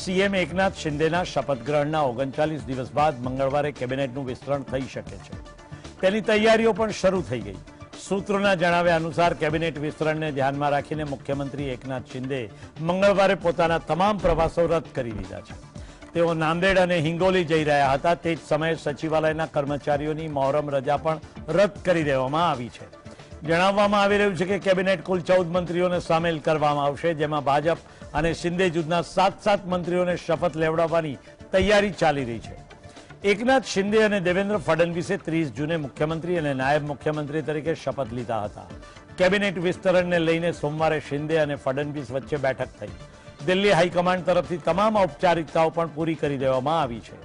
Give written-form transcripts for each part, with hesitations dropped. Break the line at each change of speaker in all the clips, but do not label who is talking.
CM Eknath શિંદેના શપથ ગ્રહણના 39 દિવસ બાદ મંગળવારે કેબિનેટનું વિસ્તરણ થઈ શકે છે. તેની તૈયારીઓ પણ શરૂ થઈ ગઈ. સૂત્રોના જણાવ્યા અનુસાર કેબિનેટ વિસ્તરણને ધ્યાનમાં રાખીને મુખ્યમંત્રી એકનાથ શિંદે મંગળવારે પોતાના તમામ પ્રવાસો રદ કરી દીધા છે. તેઓ નાંદેડ અને હિંગોલી જઈ રહ્યા હતા. તે જ સમયે સચિવાલયના કર્મચારીઓની મોહરમ રજા પણ રદ કરી દેવામાં આવી છે. જણાવવામાં આવી રહ્યું છે કે કેબિનેટ કુલ 14 મંત્રીઓને સામેલ કરવામાં આવશે, જેમાં ભાજપ અને શિંદે જૂથના 7 મંત્રીઓને શપથ લેવડાવવાની તૈયારી ચાલી રહી છે. એકનાથ શિંદે અને દેવેન્દ્ર ફડણવીસે 30 જૂને મુખ્યમંત્રી અને નાયબ મુખ્યમંત્રી તરીકે શપથ લીધા હતા. કેબિનેટ વિસ્તરણને લઈને સોમવારે શિંદે અને ફડણવીસ વચ્ચે બેઠક થઈ. દિલ્હી હાઈકમાન્ડ તરફથી તમામ ઔપચારિકતાઓ પણ પૂરી કરી દેવામાં આવી છે.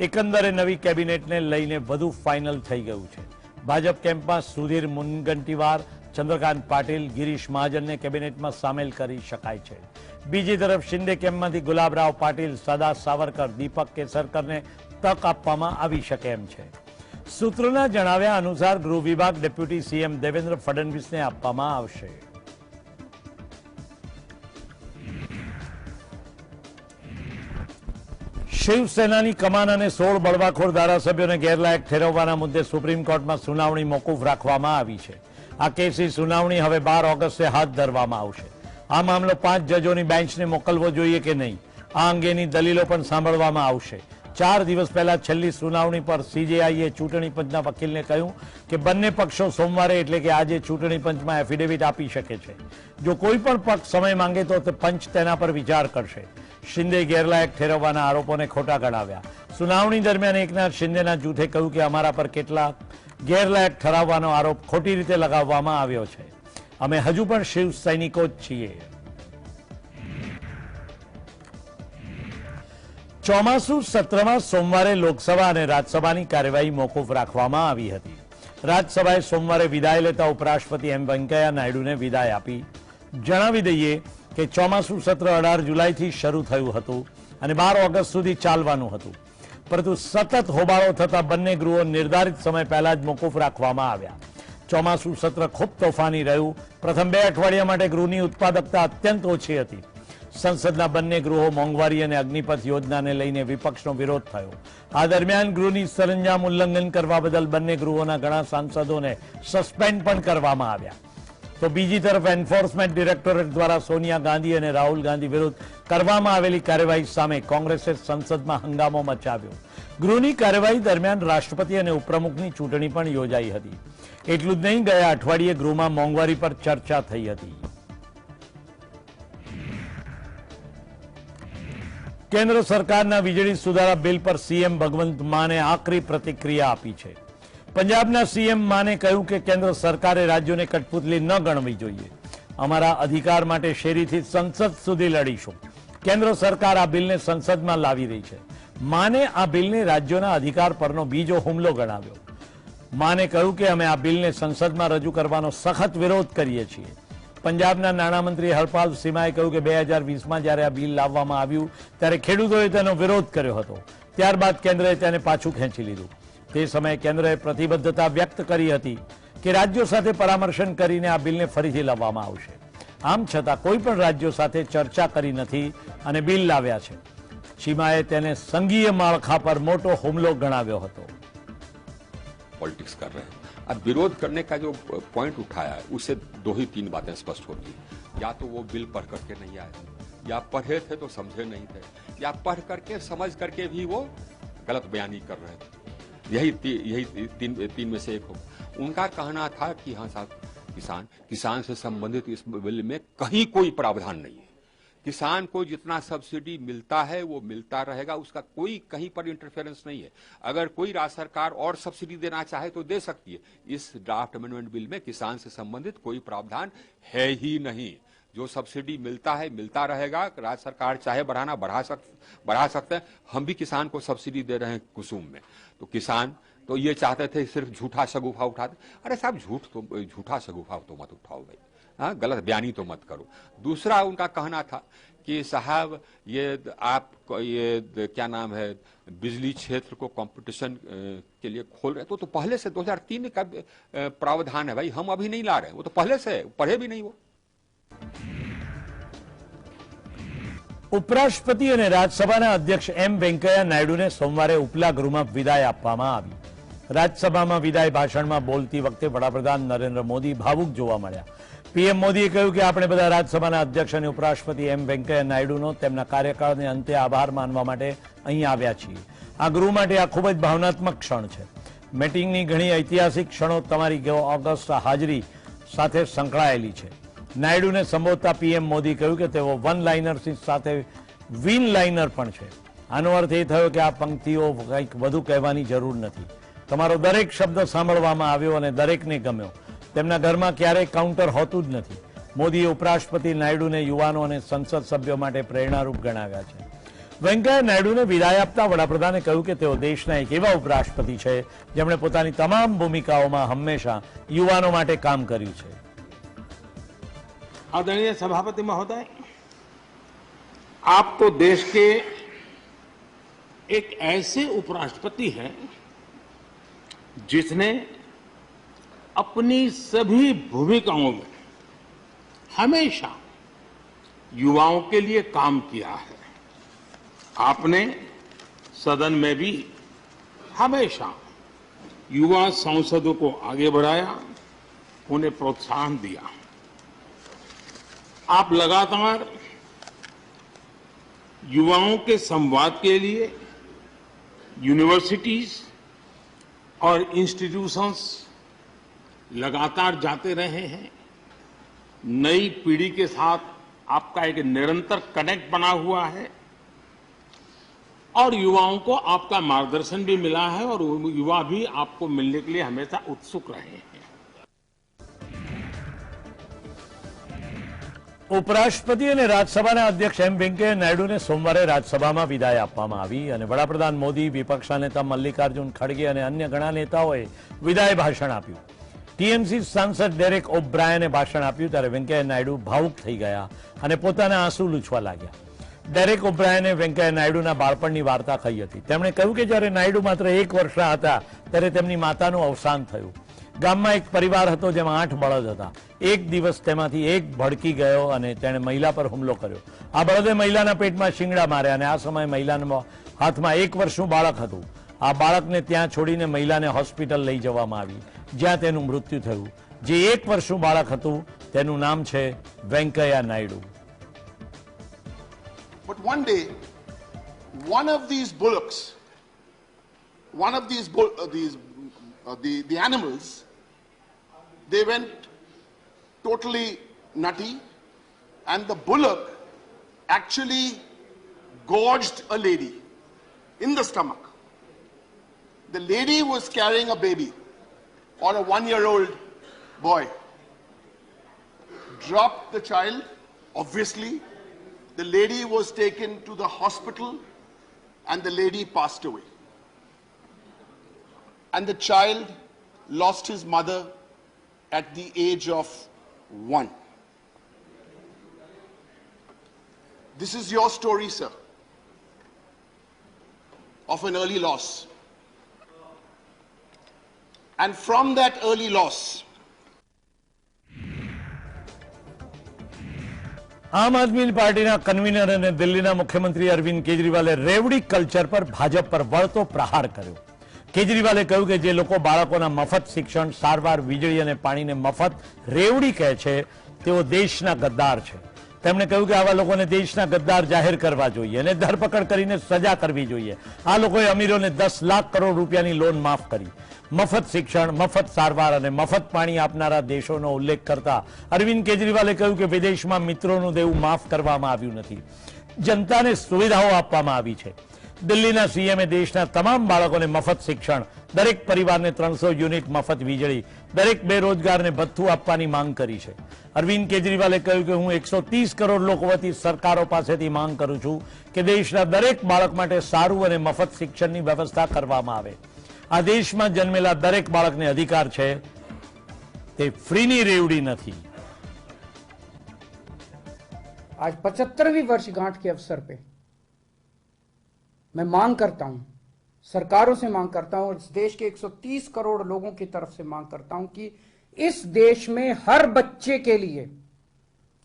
એકંદરે નવી કેબિનેટને લઈને વધુ ફાઇનલ થઈ ગયું છે. ભાજપ કેમ્પમાં સુધીર મુનગંટીવાર, ચંદ્રકાંત પાટીલ, ગિરીશ મહાજનને કેબિનેટમાં સામેલ કરી શકાય છે. બીજી તરફ શિંદે કેમ્પમાંથી ગુલાબરાવ પાટીલ, સદા સાવરકર, દીપક કેસરકરને તક આપવામાં આવી શકે એમ છે. સૂત્રોના જણાવ્યા અનુસાર ગૃહ વિભાગ ડેપ્યુટી સીએમ દેવેન્દ્ર ફડણવીસને આપવામાં આવશે. શિવસેનાની કમાન અને 16 બળવાખોર ધારાસભ્યોને ગેરલાયક ઠેરવવાના મુદ્દે સુપ્રીમ કોર્ટમાં સુનાવણી મોકૂફ રાખવામાં આવી છે. આ કેસની સુનાવણી હવે 12 ઓગસ્ટે હાથ ધરવામાં આવશે. આ મામલો 5 જજોની બેન્ચને મોકલવો જોઈએ કે નહીં, આ અંગેની દલીલો પણ સાંભળવામાં આવશે. 4 દિવસ પહેલા છેલ્લી સુનાવણી પર સીજેઆઈએ ચૂંટણી પંચના વકીલને કહ્યું કે બંને પક્ષો સોમવારે એટલે કે આજે ચૂંટણી પંચમાં એફિડેવિટ આપી શકે છે. જો કોઈ પણ પક્ષ સમય માંગે તો પંચ તેના પર વિચાર કરશે. શિંદે ગેરલાયક ઠેરવવાના આરોપોને ખોટા ગણાવ્યા. સુનાવણી દરમિયાન એકનાથ શિંદેના જૂથે કહ્યું કે અમારા પર કેટલાક ગેરલાયક ઠરાવવાનો આરોપ ખોટી રીતે લગાવવામાં આવ્યો છે. અમે હજુ પણ શિવ સૈનિકો જ છીએ. ચોમાસુ સત્રમાં સોમવારે લોકસભા અને રાજ્યસભાની કાર્યવાહી મોકૂફ રાખવામાં આવી હતી. રાજ્યસભાએ સોમવારે વિદાય લેતા ઉપરાષ્ટ્રપતિ એમ વેંકૈયા નાયડુને વિદાય આપી. જણાવી દઈએ કે ચોમાસુ સત્ર 18 જુલાઈથી શરૂ થયું હતું અને 12 ઓગસ્ટ સુધી ચાલવાનું હતું, પરંતુ સતત હોબાળો થતા બંને ગૃહો નિર્ધારિત સમય પહેલા જ મોકૂફ રાખવામાં આવ્યા. ચોમાસુ સત્ર ખૂબ તોફાની રહ્યું. પ્રથમ 2 અઠવાડિયા માટે ગૃહની ઉત્પાદકતા અત્યંત ઓછી હતી. સંસદના બંને ગૃહો મોંઘવારી અને અગ્નિપથ યોજનાને લઈને વિપક્ષનો વિરોધ થયો. આ દરમિયાન ગૃહની સરંજામ ઉલ્લંઘન કરવા બદલ બંને ગૃહોના ઘણા સાંસદોને સસ્પેન્ડ પણ કરવામાં આવ્યા. તો બીજી તરફ એન્ફોર્સમેન્ટ ડિરેક્ટોરેટ દ્વારા સોનિયા ગાંધી અને રાહુલ ગાંધી વિરુદ્ધ કરવામાં આવેલી કાર્યવાહી સામે કોંગ્રેસે સંસદમાં હંગામો મચાવ્યો. ગૃહની કાર્યવાહી દરમિયાન રાષ્ટ્રપતિ અને ઉપપ્રમુખની ચૂંટણી પણ યોજાઈ હતી. એટલું જ નહીં, ગયા અઠવાડિયે ગૃહમાં મોંઘવારી પર ચર્ચા થઈ હતી. કેન્દ્ર સરકારના વીજળી સુધારા બિલ પર સીએમ ભગવંત માને આકરી પ્રતિક્રિયા આપી છે. પંજાબના સીએમ માને કહ્યું કે કેન્દ્ર સરકારે રાજ્યોને કઠપુતલી ન ગણવી જોઈએ. અમારા અધિકાર માટે શેરીથી સંસદ સુધી લડીશું. કેન્દ્ર સરકાર આ બિલને સંસદમાં લાવી રહી છે. માને આ બિલને રાજ્યોના અધિકાર પરનો બીજો હુમલો ગણાવ્યો. માને કહ્યું કે અમે આ બિલને સંસદમાં રજૂ કરવાનો સખત વિરોધ કરીએ છીએ. પંજાબના નાણામંત્રી હરપાલ સિમાએ કહ્યું કે 2020માં જ્યારે આ બિલ લાવવામાં આવ્યું ત્યારે ખેડૂતોએ તેનો વિરોધ કર્યો હતો. ત્યારબાદ કેન્દ્રએ તેને પાછું ખેંચી લીધું. તે સમયે કેન્દ્રએ પ્રતિબદ્ધતા વ્યક્ત કરી હતી કે રાજ્યો સાથે પરામર્શન કરીને આ બિલને ફરીથી લાવવામાં આવશે. આમ છતાં કોઈ પણ રાજ્યો સાથે ચર્ચા કરી નથી અને બિલ લાવ્યા છે. ચીમાએ તેને સંઘીય માળખા પર મોટો હુમલો ગણાવ્યો હતો.
पॉलिटिक्स कर रहे हैं। अब विरोध करने का जो पॉइंट उठाया है उससे 2 ही 3 बातें स्पष्ट होती हैं। या तो वो बिल पढ़ करके नहीं आए, या पढ़े थे तो समझे नहीं थे, या पढ़ करके समझ करके भी वो गलत बयानी कर रहे थे। यही तीन में से एक हो। उनका कहना था कि हाँ साहब, किसान से संबंधित इस बिल में कहीं कोई प्रावधान नहीं है। किसान को जितना सब्सिडी मिलता है वो मिलता रहेगा, उसका कोई कहीं पर इंटरफेरेंस नहीं है। अगर कोई राज्य सरकार और सब्सिडी देना चाहे तो दे सकती है। इस ड्राफ्ट अमेंडमेंट बिल में किसान से संबंधित कोई प्रावधान है ही नहीं। जो सब्सिडी मिलता है मिलता रहेगा। राज्य सरकार चाहे बढ़ा सकते हैं। हम भी किसान को सब्सिडी दे रहे हैं कुसुम में। तो किसान तो ये चाहते थे सिर्फ झूठा शगुफा उठा दे। अरे साहब, झूठा शगुफा तो मत उठाओ भाई, हाँ, गलत बयानी तो मत करो। दूसरा उनका कहना था कि साहब ये आप ये क्या नाम है, बिजली क्षेत्र को कंपटीशन के लिए खोल रहे, तो पहले से 2003 का प्रावधान है भाई, हम अभी नहीं ला रहे। वो तो पहले से पढ़े भी नहीं वो।
ઉપરાષ્ટ્રપતિ અને રાજ્યસભાના અધ્યક્ષ એમ વેંકૈયા નાયડુને સોમવારે ઉપલા ગૃહમાં વિદાય આપવામાં આવી. રાજ્યસભામાં વિદાય ભાષણમાં બોલતી વખતે વડાપ્રધાન નરેન્દ્ર મોદી ભાવુક જોવા મળ્યા. પીએમ મોદીએ કહ્યું કે આપણે બધા રાજ્યસભાના અધ્યક્ષ અને ઉપરાષ્ટ્રપતિ એમ વેંકૈયા નાયડુનો તેમના કાર્યકાળને અંતે આભાર માનવા માટે અહીં આવ્યા છીએ. આ ગૃહ માટે આ ખૂબ જ ભાવનાત્મક ક્ષણ છે. મીટિંગની ઘણી ઐતિહાસિક ક્ષણો તમારી ઓગસ્ટ હાજરી સાથે સંકળાયેલી છે. નાયડુને સંબોધતા પીએમ મોદી કહ્યું કે તેઓ વન લાઇનર્સની સાથે વિન લાઇનર પણ છે. આનો અર્થ એ થયો કે આ પંક્તિઓ કંઈક વધુ કહેવાની જરૂર નથી. તમારો દરેક શબ્દ સાંભળવામાં આવ્યો અને દરેકને ગમ્યો. તેમના ઘરમાં ક્યારેય કાઉન્ટર હોતું જ નથી. મોદીએ ઉપરાષ્ટ્રપતિ નાયડુને યુવાનો અને સંસદ સભ્યો માટે પ્રેરણારૂપ ગણાવ્યા છે. વેંકૈયા નાયડુને વિદાય આપતા વડાપ્રધાને કહ્યું કે તેઓ દેશના એક એવા ઉપરાષ્ટ્રપતિ છે જેમણે પોતાની તમામ ભૂમિકાઓમાં હંમેશા યુવાનો માટે કામ કર્યું છે.
आदरणीय सभापति महोदय, आप तो देश के एक ऐसे उपराष्ट्रपति हैं जिसने अपनी सभी भूमिकाओं में हमेशा युवाओं के लिए काम किया है. आपने सदन में भी हमेशा युवा सांसदों को आगे बढ़ाया, उन्हें प्रोत्साहन दिया. आप लगातार युवाओं के संवाद के लिए यूनिवर्सिटीज और इंस्टीट्यूशंस लगातार जाते रहे हैं. नई पीढ़ी के साथ आपका एक निरंतर कनेक्ट बना हुआ है और युवाओं को आपका मार्गदर्शन भी मिला है और युवा भी आपको मिलने के लिए हमेशा उत्सुक रहे हैं.
ઉપરાષ્ટ્રપતિ અને રાજ્યસભાના અધ્યક્ષ એમ વેંકૈયા નાયડુને સોમવારે રાજ્યસભામાં વિદાય આપવામાં આવી અને વડાપ્રધાન મોદી, વિપક્ષના નેતા મલ્લિકાર્જુન ખડગે અને અન્ય ઘણા નેતાઓએ વિદાય ભાષણ આપ્યું. ટીએમસી સાંસદ ડેરેક ઓબ્રાયને ભાષણ આપ્યું ત્યારે વેંકૈયા નાયડુ ભાવુક થઈ ગયા અને પોતાના આંસુ લૂછવા લાગ્યા. ડેરેક ઓબ્રાયને વેંકૈયા નાયડુના બાળપણની વાર્તા કહી હતી. તેમણે કહ્યું કે જ્યારે નાયડુ માત્ર 1 વર્ષના હતા ત્યારે તેમની માતાનું અવસાન થયું. ગામમાં એક પરિવાર હતો જેમાં 8 બળદ હતા. એક દિવસ તેમાંથી એક ભડકી ગયો અને તેણે મહિલા પર હુમલો કર્યો. આ બળદે મહિલાના પેટમાં શિંગડા માર્યા અને આ સમયે મહિલાના હાથમાં 1 વર્ષનું બાળક હતું. આ બાળકને ત્યાં છોડીને મહિલાને હોસ્પિટલ લઈ જવામાં આવી જ્યાં તેનું મૃત્યુ થયું. જે 1 વર્ષનું બાળક હતું તેનું નામ છે Venkaiah Naidu.
But one day, one of these bullocks, one of these the animals, they went totally nutty, and the bullock actually gorged a lady in the stomach. The lady was carrying a baby or a 1-year-old boy. Dropped the child, obviously. The lady was taken to the hospital and the lady passed away. And the child lost his mother at the age of 1. This is your story, sir, of an early loss. And from that early loss,
આમ આદમી પાર્ટીના convener અને દિલ્હીના મુખ્યમંત્રી અરવિંદ કેજરીવાલે રેવડી culture પર ભાજપ પર વળતો પ્રહાર કર્યો. કેજરીવાલે કહ્યું કે જે લોકો બાળકોના મફત શિક્ષણ, સારવાર, વીજળી અને પાણીને મફત રેવડી કહે છે તેઓ દેશના ગદ્દાર છે. તેમણે કહ્યું કે આવા લોકોને દેશના ગદ્દાર જાહેર કરવા જોઈએ અને ધરપકડ કરીને સજા કરવી જોઈએ. આ લોકોએ અમીરોને 10 લાખ કરોડ રૂપિયાની લોન માફ કરી. મફત શિક્ષણ, મફત સારવાર અને મફત પાણી આપનારા દેશોનો ઉલ્લેખ કરતા અરવિંદ કેજરીવાલે કહ્યું કે વિદેશમાં મિત્રોનું દેવું માફ કરવામાં આવ્યું નથી. જનતાને સુવિધાઓ આપવામાં આવી છે. દિલ્હીના સીએમએ દેશના તમામ બાળકોને મફત શિક્ષણ, દરેક પરિવારને 300 યુનિટ મફત વીજળી, દરેક બેરોજગારને ભથ્થું આપવાની માંગ કરી છે. અરવિંદ કેજરીવાલે કહ્યું કે હું 130 કરોડ લોકો વતી સરકારો પાસેથી માંગ કરું છું કે દેશના દરેક બાળક માટે સારું અને મફત શિક્ષણની વ્યવસ્થા કરવામાં આવે. આ દેશમાં જન્મેલા દરેક બાળકને અધિકાર છે. તે ફ્રીની રેવડી નથી.
आज 75वीं वर्षगांठ के अवसर पे मैं मांग करता हूं, सरकारों से मांग करता हूं और इस देश के 130 करोड़ लोगों की तरफ से मांग करता हूं कि इस देश में हर बच्चे के लिए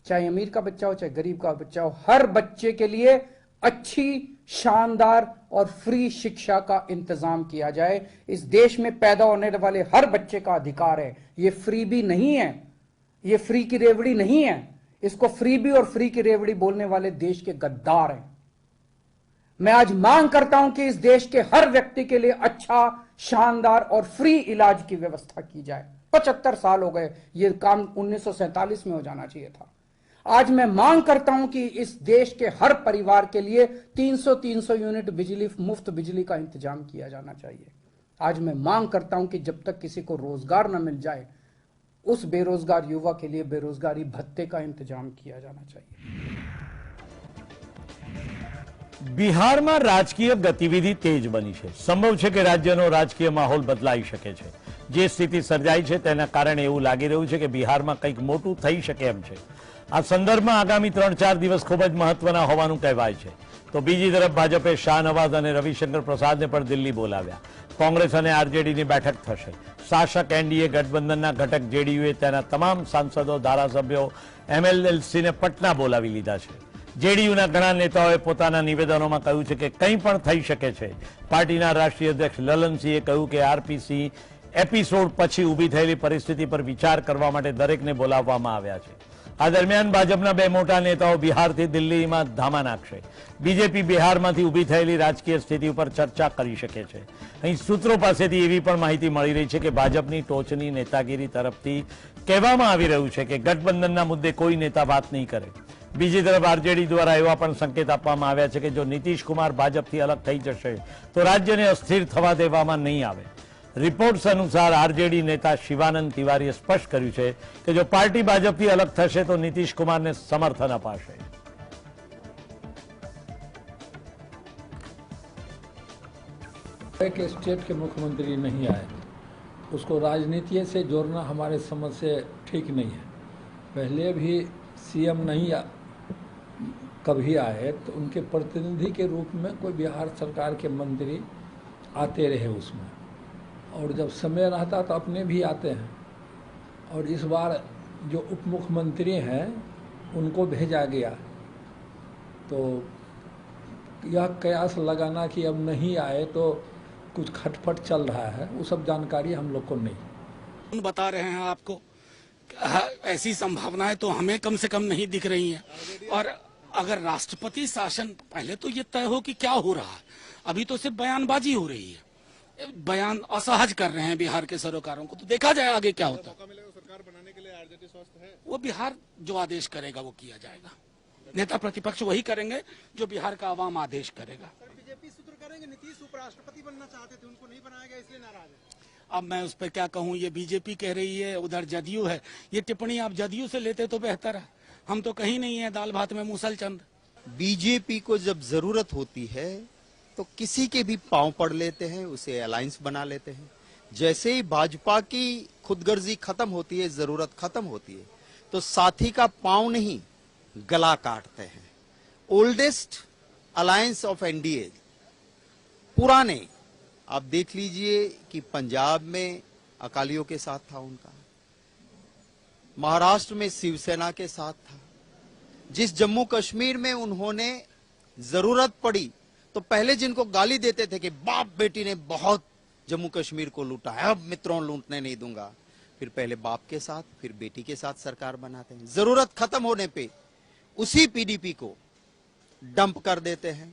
चाहे अमीर का बच्चा हो चाहे गरीब का बच्चा हो, हर बच्चे के लिए अच्छी, शानदार और फ्री शिक्षा का इंतजाम किया जाए। इस देश में पैदा होने वाले हर बच्चे का अधिकार है। ये फ्री भी नहीं है, ये फ्री की रेवड़ी नहीं है। इसको फ्री भी और फ्री की रेवड़ी बोलने वाले देश के गद्दार हैं। मैं आज मांग करता हूं कि इस देश के हर व्यक्ति के लिए अच्छा, शानदार और फ्री इलाज की व्यवस्था की जाए। 75 साल हो गए, यह काम 1947 में हो जाना चाहिए था। आज मैं मांग करता हूं कि इस देश के हर परिवार के लिए 300 यूनिट बिजली, मुफ्त बिजली का इंतजाम किया जाना चाहिए। आज मैं मांग करता हूं कि जब तक किसी को रोजगार न मिल जाए, उस बेरोजगार युवा के लिए बेरोजगारी भत्ते का इंतजाम किया जाना चाहिए।
બિહારમાં રાજકીય ગતિવિધિ તેજ બની છે। સંભવ છે કે રાજ્યનો રાજકીય માહોલ બદલાઈ શકે છે। જે સ્થિતિ સર્જાઈ છે તેના કારણે એવું લાગી રહ્યું છે કે બિહારમાં કંઈક મોટું થઈ શકે એમ છે। આ સંદર્ભમાં આગામી 3-4 દિવસ ખૂબ જ મહત્વના હોવાનું કહેવાય છે। તો બીજી તરફ ભાજપે શાહનવાઝ અને રવિશંકર પ્રસાદને પણ દિલ્હી બોલાવ્યા। કોંગ્રેસ અને આરજેડીની બેઠક થશે। શાસક એનડીએ ગઠબંધનના ઘટક જેડીયુએ તેના તમામ સાંસદો, ધારાસભ્યો, એમએલસીને પટના બોલાવી લીધા છે। જેડીયુના ઘણા નેતાઓએ પોતાના નિવેદનોમાં કહ્યું છે કે કંઈ પણ થઈ શકે છે। પાર્ટીના રાષ્ટ્રીય અધ્યક્ષ લલનસિંહે કહ્યું કે આરપીસી એપિસોડ પછી ઊભી થયેલી પરિસ્થિતિ પર વિચાર કરવા માટે દરેકને બોલાવવામાં આવ્યા છે। આ દરમિયાન ભાજપના બે મોટા નેતાઓ બિહારથી દિલ્હીમાં ધામા નાખશે। બીજેપી બિહારમાંથી ઊભી થયેલી રાજકીય સ્થિતિ ઉપર ચર્ચા કરી શકે છે। અહીં સૂત્રો પાસેથી એવી પણ માહિતી મળી રહી છે કે ભાજપની ટોચની નેતાગીરી તરફથી કહેવામાં આવી રહ્યું છે કે ગઠબંધનના મુદ્દે કોઈ નેતા વાત નહીં કરે। બીજી તરફ આરજેડી દ્વારા એવા પણ સંકેત આપવામાં આવ્યા છે કે જો નીતિશ કુમાર ભાજપથી અલગ થઈ જશે તો રાજ્યને અસ્થિર થવા દેવામાં નહીં આવે। રિપોર્ટ્સ અનુસાર આરજેડી નેતા શિવાનંદ તિવારીએ સ્પષ્ટ કર્યું છે કે જો પાર્ટી ભાજપથી અલગ થશે તો નીતિશ કુમારને સમર્થન અપાશે।
एक स्टेट के मुख्यमंत्री नहीं आए, उसको राजनीति से जोड़ना हमारे समझ से ठीक नहीं है। पहले भी सीएम नहीं कभी आए तो उनके प्रतिनिधि के रूप में कोई बिहार सरकार के मंत्री आते रहे उसमें, और जब समय रहता तो अपने भी आते हैं। और इस बार जो उप मुख्यमंत्री हैं उनको भेजा गया, तो यह कयास लगाना कि अब नहीं आए तो कुछ खटपट चल रहा है, वो सब जानकारी हम लोग को नहीं।
बता रहे हैं आपको, ऐसी संभावनाएं तो हमें कम से कम नहीं दिख रही हैं। और अगर राष्ट्रपति शासन, पहले तो ये तय हो कि क्या हो रहा है, अभी तो सिर्फ बयानबाजी हो रही है, बयान असहज कर रहे हैं बिहार के सरोकारों को। तो देखा जाए आगे क्या होता है। सरकार बनाने के लिए आरजेडी स्वस्थ है, वो बिहार जो आदेश करेगा वो किया जाएगा। नेता प्रतिपक्ष वही करेंगे जो बिहार का आवाम आदेश करेगा।
बीजेपी सूत्र करेंगे, नीतीश उपराष्ट्रपति बनना चाहते थे, उनको नहीं बनाया गया इसलिए नाराज है।
अब मैं उस पर क्या कहूँ, ये बीजेपी कह रही है, उधर जदयू है। ये टिप्पणी आप जदयू से लेते तो बेहतर है, हम तो कहीं नहीं है दाल भात में मूसलचंद।
बीजेपी को जब जरूरत होती है तो किसी के भी पांव पड़ लेते हैं, उसे अलायंस बना लेते हैं। जैसे ही भाजपा की खुदगर्जी खत्म होती है, जरूरत खत्म होती है, तो साथी का पांव नहीं गला काटते हैं। ओल्डेस्ट अलायंस ऑफ एनडीए, पुराने, आप देख लीजिए कि पंजाब में अकालियों के साथ था उनका, महाराष्ट्र में शिवसेना के साथ था। जिस जम्मू कश्मीर में उन्होंने जरूरत पड़ी तो पहले जिनको गाली देते थे कि बाप बेटी ने बहुत जम्मू कश्मीर को लूटा है, अब मित्रों लूटने नहीं दूंगा, फिर पहले बाप के साथ फिर बेटी के साथ सरकार बनाते हैं। जरूरत खत्म होने पे उसी पीडीपी को डंप कर देते हैं।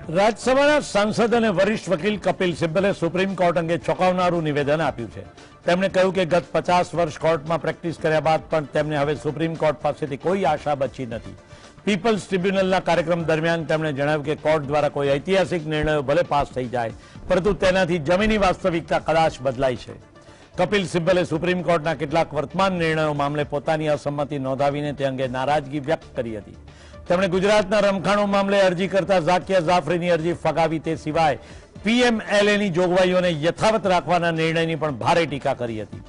રાજ્યસભાના સાંસદ અને વરિષ્ઠ વકીલ કપિલ સિબ્બલે સુપ્રીમ કોર્ટ અંગે ચોંકાવનારું નિવેદન આપ્યું છે। તેમણે કહ્યું કે ગત 50 વર્ષ કોર્ટમાં પ્રેક્ટિસ કર્યા બાદ પણ તેમને હવે સુપ્રીમ કોર્ટ પાસેથી કોઈ આશા બચી નથી। પીપલ્સ ટ્રિબ્યુનલના કાર્યક્રમ દરમિયાન તેમણે જણાવ્યું કે કોર્ટ દ્વારા કોઈ ઐતિહાસિક નિર્ણયો ભલે પાસ થઈ જાય, પરંતુ તેનાથી જમીની વાસ્તવિકતા કદાચ બદલાય છે। કપિલ સિબ્બલે સુપ્રીમ કોર્ટના કેટલાક વર્તમાન નિર્ણયો મામલે પોતાની અસંમતિ નોંધાવીને તે અંગે નારાજગી વ્યક્ત કરી હતી। તેમણે ગુજરાતના રમખાણો મામલે અરજી કરતા ઝાકિયા જાફરીની અરજી ફગાવી તે સિવાય પીએમએલએની જોગવાઈઓને યથાવત રાખવાના નિર્ણયની પણ ભારે ટીકા કરી હતી,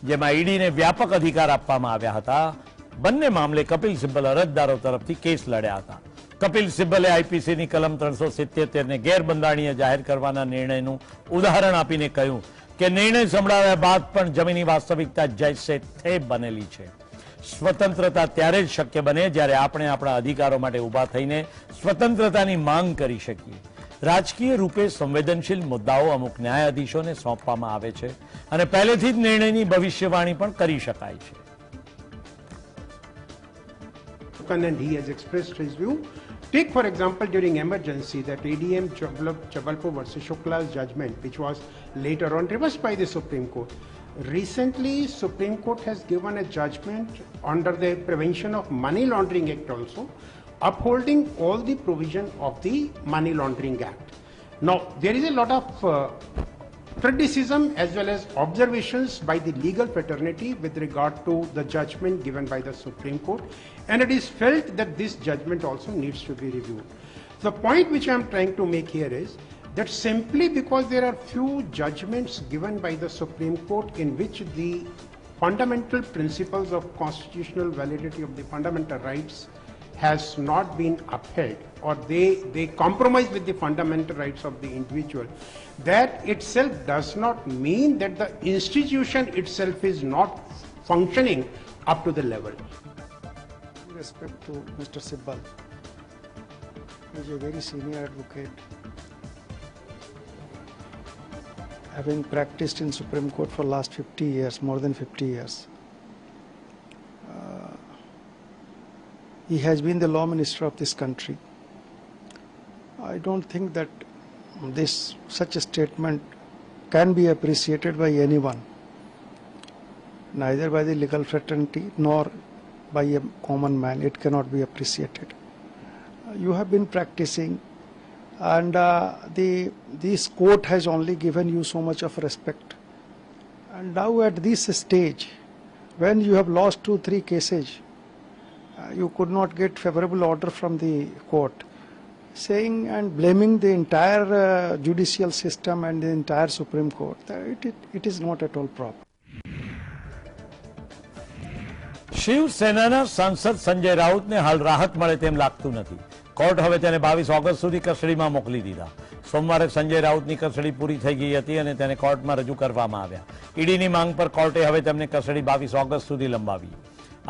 જેમાં ઈડીને વ્યાપક અધિકાર આપવામાં આવ્યા હતા। બંને મામલે કપિલ સિબ્બલ અરજદારો તરફથી કેસ લડ્યા હતા। કપિલ સિબ્બલે આઈપીસીની કલમ 377ને ગેરબંધારણીય જાહેર કરવાના નિર્ણયનું ઉદાહરણ આપીને કહ્યું કે નિર્ણય સંભળાવ્યા બાદ પણ જમીની વાસ્તવિકતા જૈસે થે બનેલી છે। સ્વતંત્રતા ત્યારે જ શક્ય બને જ્યારે આપણે આપણા અધિકારો માટે ઊભા થઈને સ્વતંત્રતાની માંગ કરી શકીએ। રાજકીય રૂપે સંવેદનશીલ મુદ્દાઓ અમુક ન્યાયાધીશોને સોંપવામાં આવે છે અને પહેલેથી જ નિર્ણયની ભવિષ્યવાણી પણ કરી શકાય છે।
And he has expressed his view. Take for example during emergency that ADM Jabalpur versus Shukla's judgment, which was later on reversed by the Supreme Court. Recently, Supreme Court has given a judgment under the Prevention of Money Laundering Act also, upholding all the provision of the Money Laundering Act. Now, there is a lot of criticism as well as observations by the legal fraternity with regard to the judgment given by the Supreme Court, and it is felt that this judgment also needs to be reviewed. The point which I am trying to make here is that simply because there are few judgments given by the Supreme Court in which the fundamental principles of constitutional validity of the fundamental rights has not been upheld, or they compromise with the fundamental rights of the individual, that itself does not mean that the institution itself is not functioning up to the level.
With respect to Mr. Sibbal, he is a very senior advocate, having practiced in Supreme Court for last 50 years, more than 50 years. He has been the law minister of this country. I don't think that such a statement can be appreciated by anyone, neither by the legal fraternity nor by a common man. It cannot be appreciated. You have been practicing, and this court has only given you so much of respect. And now at this stage, when you have lost 2-3 cases, you could not get favorable order from the court, saying and blaming the entire judicial system and the entire Supreme Court. It is not at all proper.
શિવસેનાના સાંસદ સંજય રાઉતને હાલ રાહત મળે તેમ લાગતું નથી। Court હવે તેને 22 ઓગસ્ટ સુધી કસ્ટડીમાં મોકલી દીધા। સોમવારે સંજય રાઉતની કસ્ટડી પૂરી થઈ ગઈ હતી અને તેને કોર્ટમાં રજૂ કરવામાં આવ્યા। ઈડીની માંગ પર કોર્ટે હવે તેમને કસ્ટડી 22 ઓગસ્ટ સુધી લંબાવી।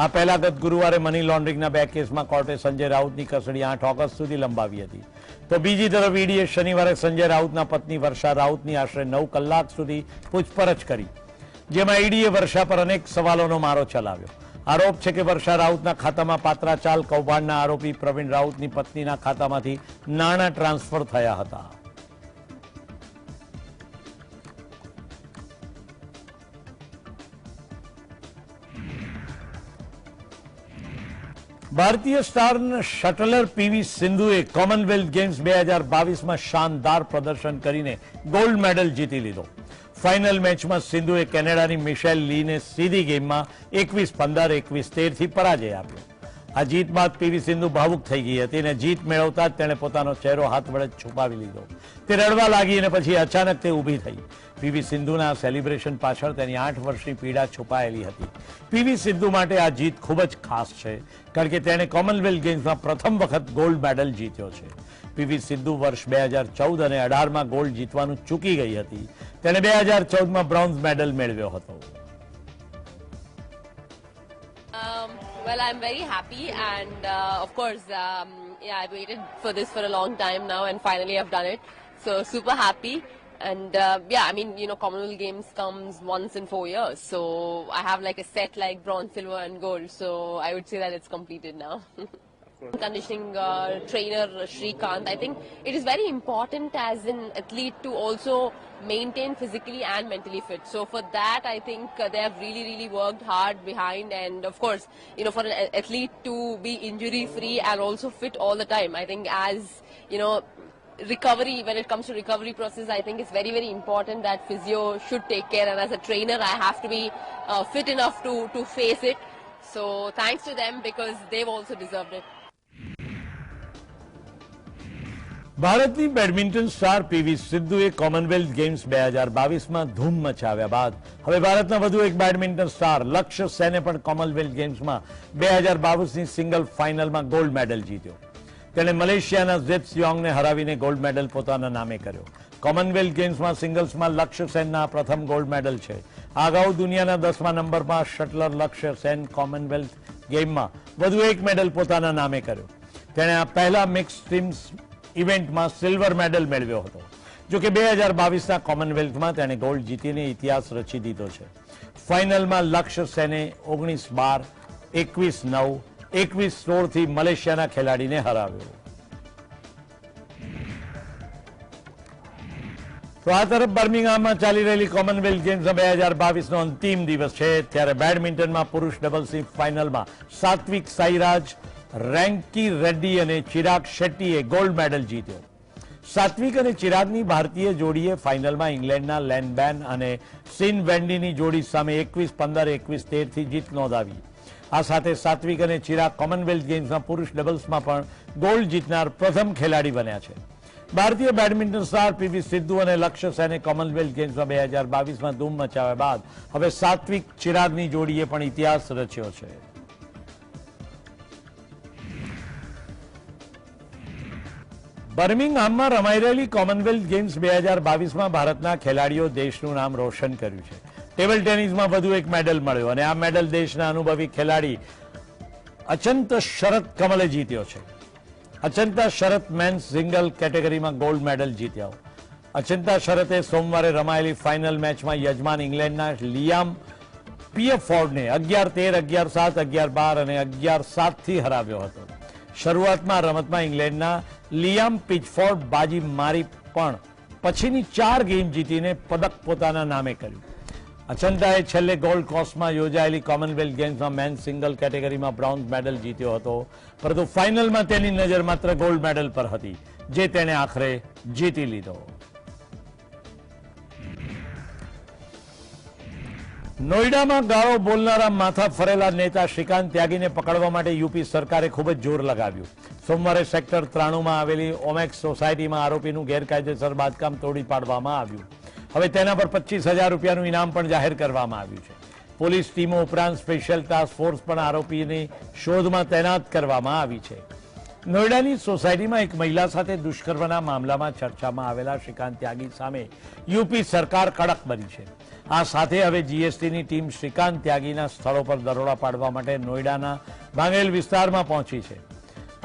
આ પહેલા ગત ગુરુવારે મની લોન્ડરિંગના 2 કેસમાં કોર્ટે સંજય રાઉતની કસ્ટડી 8 ઓગસ્ટ સુધી લંબાવી હતી। તો બીજી તરફ ઈડીએ શનિવારે સંજય રાઉતના પત્ની વર્ષા રાઉતની આશરે 9 કલાક સુધી પૂછપરછ કરી, જેમાં ઈડીએ વર્ષા પર અનેક સવાલોનો મારો ચલાવ્યો। આરોપ છે કે વર્ષા રાઉતના ખાતામાં પાત્રાચાલ કૌભાંડના આરોપી પ્રવીણ રાઉતની પત્નીના ખાતામાંથી નાણાં ટ્રાન્સફર થયા હતા। ભારતીય સ્ટાર શટલર પીવી સિંધુએ કોમનવેલ્થ ગેમ્સ 2022 માં શાનદાર પ્રદર્શન કરીને ગોલ્ડ મેડલ જીતી લીધો। ફાઇનલ મેચમાં સિંધુએ કેનેડાની મિશેલ લીને સીધી ગેમમાં 21-15, 21-13 થી પરાજય આપ્યો। આ જીત બાદ પીવી સિંધુ ભાવુક થઈ ગઈ હતી અને જીત મેળવતા જ તેણે પોતાનો ચહેરો હાથ વડે છુપાવી લીધો। તે રડવા લાગી અને પછી અચાનક તે ઊભી થઈ। પીવી સિંધુના સેલિબ્રેશન પાછળ તેની 8 વર્ષની પીડા છુપાયેલી હતી। પીવી સિંધુ માટે આ જીત ખૂબ જ ખાસ છે, કારણ કે તેણે કોમનવેલ્થ ગેમ્સમાં પ્રથમ વખત ગોલ્ડ મેડલ જીત્યો છે। પીવી સિંધુ વર્ષ 2014 અને 18 માં ગોલ્ડ જીતવાનું ચૂકી ગઈ હતી। તેણે 2014 માં બ્રોન્ઝ મેડલ મેળવ્યો હતો।
Well, I'm very happy, and of course, I waited for this for a long time now, and finally I've done it. So super happy, and I mean, Commonwealth Games comes once in 4 years, so I have like a set like bronze, silver, and gold. So I would say that it's completed now. Conditioning trainer Shrikant, I think it is very important as an athlete to also maintain physically and mentally fit. So for that, I think they have really worked hard behind, and of course, for an athlete to be injury free and also fit all the time, I think as recovery, when it comes to recovery process, I think it's very important that physio should take care, and as a trainer I have to be fit enough to face it. So thanks to them, because they've also deserved it.
ભારતની badminton star PV સિંધુએ Commonwealth games 2022 માં ધૂમ મચાવ્યા બાદ હવે ભારતના વધુ એક badminton star લક્ષ્ય સેને પણ કોમનવેલ્થ ગેમ્સમાં 2022ની સિંગલ ફાઇનલમાં ગોલ્ડ મેડલ જીત્યો। તેણે મલેશિયાના ઝેપ્સિયોંગને હરાવીને ગોલ્ડ મેડલ પોતાના નામે કર્યો। કોમનવેલ્થ ગેમ્સમાં સિંગલ્સમાં લક્ષ્ય સેનના પ્રથમ ગોલ્ડ મેડલ છે. અગાઉ દુનિયાના 10મા નંબરમાં શટલર લક્ષ્ય સેન કોમનવેલ્થ ગેમમાં વધુ એક મેડલ પોતાના નામે કર્યો. તેણે આ પહેલા મિક્સ ટીમ્સ ઇવેન્ટમાં સિલ્વર મેડલ મેળવ્યો હતો. જોકે 2022ના કોમનવેલ્થમાં તેણે ગોલ્ડ જીતીને ઇતિહાસ રચી દીધો છે. ફાઇનલમાં લક્ષ્ય સેને 19-12, 21-9, 21-16 થી મલેશિયાના ખેલાડીને હરાવ્યો. તો આ તરફ બર્મિંગહામમાં ચાલી રહેલી કોમનવેલ્થ ગેમ્સ 2022નો અંતિમ દિવસ છે. ત્યારે બેડમિન્ટનમાં પુરુષ ડબલ્સની ફાઇનલમાં સાત્વિક સાઈરાજ, રેન્કી રેડ્ડી અને ચિરાગ શેટ્ટીએ ગોલ્ડ મેડલ જીત્યો. સાત્વિક અને ચિરાગની ભારતીય જોડીએ ફાઇનલમાં ઇંગ્લેન્ડના લેન બેન અને સિન વેન્ડીની જોડી સામે 21-15, 21-13 થી જીત નોંધાવી. આ સાથે સાત્વિક અને ચિરાગ કોમનવેલ્થ ગેમ્સના પુરુષ ડબલ્સમાં પણ ગોલ્ડ જીતનાર પ્રથમ ખેલાડી બન્યા છે. ભારતીય બેડમિન્ટન સ્ટાર પીવી સિદ્ધુ અને લક્ષ્ય સેને કોમનવેલ્થ ગેમ્સમાં 2022માં ધૂમ મચાવ્યા બાદ હવે સાત્વિક ચિરાગની જોડીએ પણ ઇતિહાસ રચ્યો છે. બર્મિંગહામમાં રમાઈ રહેલી કોમનવેલ્થ ગેમ્સ 2022માં ભારતના ખેલાડીઓ દેશનું નામ રોશન કર્યું છે. ટેબલ ટેનિસમાં વધુ એક મેડલ મળ્યો અને આ મેડલ દેશના અનુભવી ખેલાડી અચંત શરત કમલે જીત્યો છે. અચંતા શરત મેન્સ સિંગલ કેટેગરીમાં ગોલ્ડ મેડલ જીત્યા. અચંતા શરતે સોમવારે રમાયેલી ફાઇનલ મેચમાં યજમાન ઇંગ્લેન્ડના લિયામ પિયફોર્ડને 11-13, 11-7, 11-12 અને 11-7 થી હરાવ્યો હતો. શરૂઆતમાં રમતમાં ઇંગ્લેન્ડના લિયામ પિચફોર્ડ બાજી મારી પણ પછીની 4 ગેમ જીતીને પદક પોતાના નામે કર્યું. અચંતાએ છેલ્લે ગોલ્ડ કોસ્ટમાં યોજાયેલી કોમનવેલ્થ ગેમ્સમાં મેન્સ સિંગલ કેટેગરીમાં બ્રોન્ઝ મેડલ જીત્યો હતો, પરંતુ ફાઇનલમાં તેની નજર માત્ર ગોલ્ડ મેડલ પર હતી, જે તેણે આખરે જીતી લીધો. નોઈડામાં ગાળો બોલનારા માથા ફરેલા નેતા શ્રીકાંત ત્યાગીને પકડવા માટે યુપી સરકારે ખૂબ જ જોર લગાવ્યું. સોમવારે સેક્ટર 93માં આવેલી ઓમેક્સ સોસાયટીમાં આરોપીનું ગેરકાયદેસર બાંધકામ તોડી પાડવામાં આવ્યું. હવે તેના પર 25,000 રૂપિયાનું ઇનામ પણ જાહેર કરવામાં આવ્યું છે. પોલીસ ટીમો ઉપરાંત સ્પેશિયલ ટાસ્ક ફોર્સ પણ આરોપીની શોધમાં તૈનાત કરવામાં આવી છે. નોઈડાની સોસાયટીમાં એક મહિલા સાથે દુષ્કર્મના મામલામાં ચર્ચામાં આવેલા શ્રીકાંત ત્યાગી સામે યુપી સરકાર કડક બની છે. આ સાથે હવે જીએસટીની ટીમ શ્રીકાંત ત્યાગીના સ્થળો પર દરોડા પાડવા માટે નોઈડાના ભાંગેલ વિસ્તારમાં પહોંચી છે.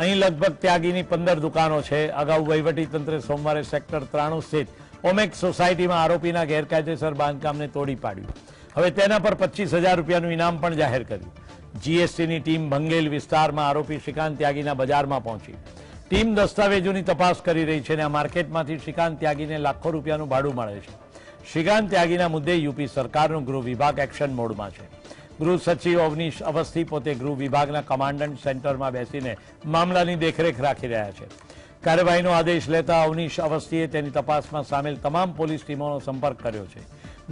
અહીં લગભગ ત્યાગીની 15 દુકાનો છે. અગાઉ વહીવટીતંત્રે સોમવારે સેક્ટર 93 સ્થિત ઓમેક્સ સોસાયટીમાં આરોપીના ગેરકાયદેસર બાંધકામને તોડી પાડ્યું. હવે તેના પર 25,000 રૂપિયાનું ઇનામ પણ જાહેર કર્યું. જીએસટીની ટીમ ભંગેલ વિસ્તારમાં આરોપી શ્રીકાંત ત્યાગીના બજારમાં પહોંચી. ટીમ દસ્તાવેજોની તપાસ કરી રહી છે અને આ માર્કેટમાંથી શ્રીકાંત ત્યાગીને લાખો રૂપિયાનું ભાડું મળે છે. શ્રીકાંત ત્યાગીના મુદ્દે યુપી સરકારનું ગૃહ વિભાગ એક્શન મોડમાં છે. ગૃહ સચિવ અવનીશ અવસ્થી પોતે ગૃહ વિભાગના કમાન્ડન્ટ સેન્ટરમાં બેસીને મામલાની દેખરેખ રાખી રહ્યા છે. કાર્યવાહીનો આદેશ લેતા અવનીશ અવસ્થીએ તેની તપાસમાં સામેલ તમામ પોલીસ ટીમોનો સંપર્ક કર્યો છે.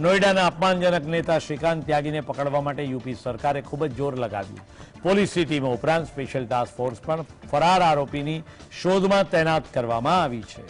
નોઈડાના અપમાનજનક નેતા શ્રીકાંત ત્યાગીને પકડવા માટે યુપી સરકારે ખૂબ જ જોર લગાવ્યું. પોલીસની ટીમો ઉપરાંત સ્પેશિયલ ટાસ્ક ફોર્સ પણ ફરાર આરોપીની શોધમાં તૈનાત કરવામાં આવી છે.